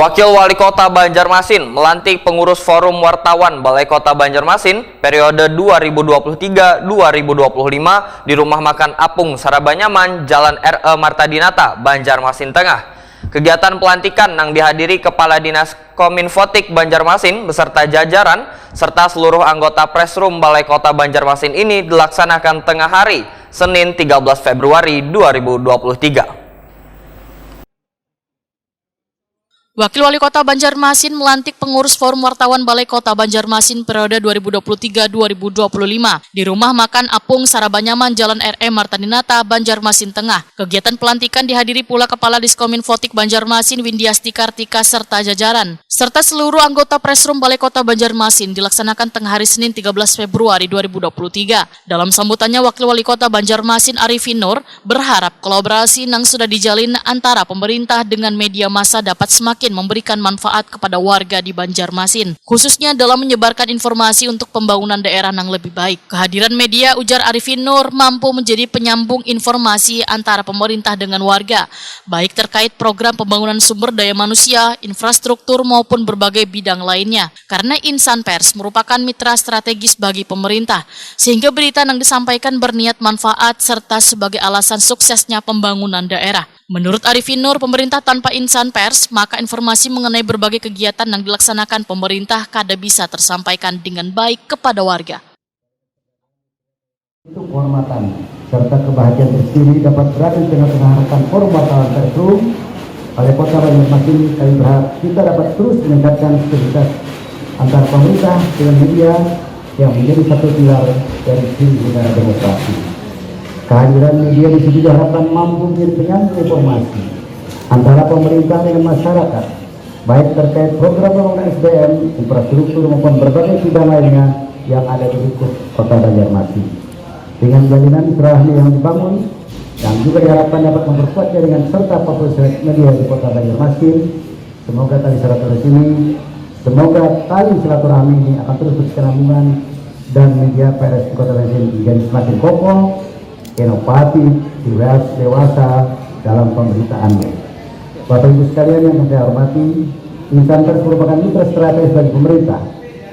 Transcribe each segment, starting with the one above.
Wakil Wali Kota Banjarmasin melantik pengurus Forum Wartawan Balai Kota Banjarmasin periode 2023-2025 di Rumah Makan Apung Sarabanyaman, Jalan R.E. Martadinata, Banjarmasin Tengah. Kegiatan pelantikan yang dihadiri Kepala Dinas Kominfotik Banjarmasin beserta jajaran serta seluruh anggota Presrum Balai Kota Banjarmasin ini dilaksanakan tengah hari, Senin 13 Februari 2023. Wakil Wali Kota Banjarmasin melantik pengurus Forum Wartawan Balai Kota Banjarmasin periode 2023-2025 di Rumah Makan Apung Sarabanyaman, Jalan R.E. Martadinata, Banjarmasin Tengah. Kegiatan pelantikan dihadiri pula Kepala Diskominfotik Banjarmasin Windiasti Kartika serta jajaran, serta seluruh anggota Presrum Balai Kota Banjarmasin dilaksanakan tengah hari Senin 13 Februari 2023. Dalam sambutannya, Wakil Wali Kota Banjarmasin Arifin Nur berharap kolaborasi yang sudah dijalin antara pemerintah dengan media massa dapat semakin memberikan manfaat kepada warga di Banjarmasin, khususnya dalam menyebarkan informasi untuk pembangunan daerah yang lebih baik. Kehadiran media, ujar Arifin Nur, mampu menjadi penyambung informasi antara pemerintah dengan warga, baik terkait program pembangunan sumber daya manusia, infrastruktur maupun berbagai bidang lainnya. Karena insan pers merupakan mitra strategis bagi pemerintah, sehingga berita yang disampaikan berniat manfaat serta sebagai alasan suksesnya pembangunan daerah. Menurut Arifin Nur, pemerintah tanpa insan pers, maka informasi mengenai berbagai kegiatan yang dilaksanakan pemerintah kada bisa tersampaikan dengan baik kepada warga. Itu kehormatan serta kebahagiaan tersendiri dapat berada di tengah-tengah rekan Forum Wartawan Presrum Balai Kota Banjarmasin. Kami berharap kita dapat terus meningkatkan stabilitas antara pemerintah dengan media yang menjadi satu pilar dari sisi negara demokrasi. Kehadiran media di sini diharapkan mampu menjadi penyambung informasi antara pemerintah dengan masyarakat, baik terkait program pembangunan SDM, infrastruktur maupun berbagai bidang lainnya yang ada di lingkup Kota Banjarmasin. Dengan jalinan silaturahmi yang dibangun, yang juga diharapkan dapat memperkuat jaringan serta profesional media di Kota Banjarmasin, semoga tali silaturahmi ini akan terus berkesinambungan dan media pers di Kota Banjarmasin menjadi semakin kokoh, inovatif, dewasa dalam pemberitaannya. Bapak Ibu sekalian yang saya hormati, insan pers merupakan mitra strategis bagi pemerintah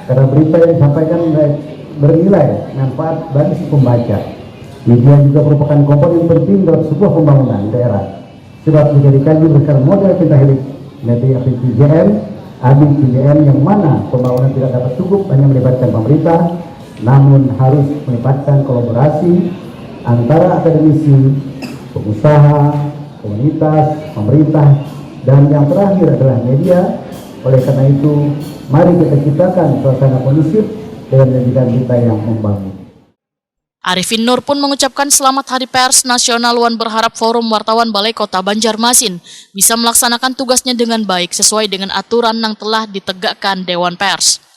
karena berita yang disampaikan bernilai manfaat bagi si pembaca. Media juga merupakan komponen penting dalam sebuah pembangunan daerah, sebab menjadikan berdasarkan model pentahelik media PJN, ABCDN yang mana pembangunan tidak dapat cukup hanya melibatkan pemerintah, namun harus melibatkan kolaborasi antara akademisi, pengusaha, komunitas, pemerintah, dan yang terakhir adalah media. Oleh karena itu, mari kita ciptakan suasana kondusif dengan menjadikan berita yang membangun. Arifin Nur pun mengucapkan selamat Hari Pers Nasional dan berharap Forum Wartawan Balai Kota Banjarmasin bisa melaksanakan tugasnya dengan baik sesuai dengan aturan yang telah ditegakkan Dewan Pers.